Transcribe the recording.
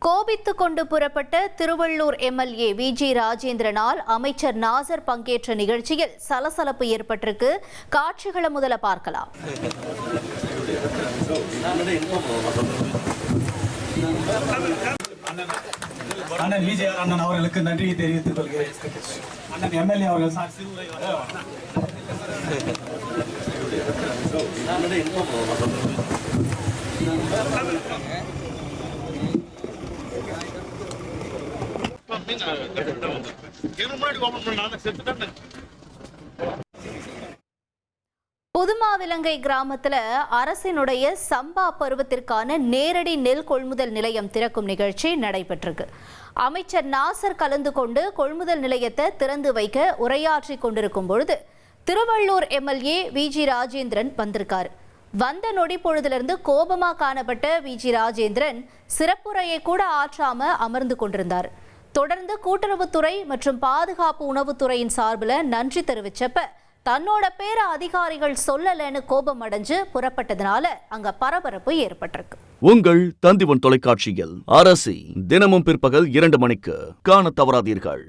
கோபித்துக் கொண்டு புறப்பட்ட திருவள்ளூர் எம்எல்ஏ வி.ஜி. ராஜேந்திரனால் அமைச்சர் நாசர் பங்கேற்ற நிகழ்ச்சியில் சலசலப்பு ஏற்பட்டிருக்கு. காட்சிகளை முதல்ல பார்க்கலாம். அண்ணன் வி.ஜி. அண்ணன் அவர்களுக்கு நன்றி தெரிவித்துக் கொள்கிறேன். அண்ணன் எம்எல்ஏ அவர்கள் புதுமாவிலங்கை கிராமத்துல அரசினுடைய சம்பா பருவத்திற்கான நேரடி நெல் கொள்முதல் நிலையம் திறக்கும் நிகழ்ச்சி நடைபெற்றிருக்கு. அமைச்சர் நாசர் கலந்து கொண்டு கொள்முதல் நிலையத்தை திறந்து வைக்க உரையாற்றி கொண்டிருக்கும் பொழுது திருவள்ளூர் எம்எல்ஏ வி.ஜி. ராஜேந்திரன் வந்திருக்காரு. வந்த நொடி பொழுதிலிருந்து கோபமா காணப்பட்ட வி.ஜி. ராஜேந்திரன் சிறப்புரையை கூட ஆற்றாம அமர்ந்து கொண்டிருந்தார். தொடர்ந்து கூட்டுறவுத்துறை மற்றும் பாதுகாப்பு உணவுத்துறையின் சார்பில் நன்றி தெரிவிச்சப்ப தன்னோட பேர அதிகாரிகள் சொல்லலன்னு கோபம் அடைஞ்சு புறப்பட்டதுனால அங்க பரபரப்பு ஏற்பட்டிருக்கு. உங்கள் தந்திவன் தொலைக்காட்சியில் அரசி தினமும் பிற்பகல் 2 மணிக்கு காண தவறாதீர்கள்.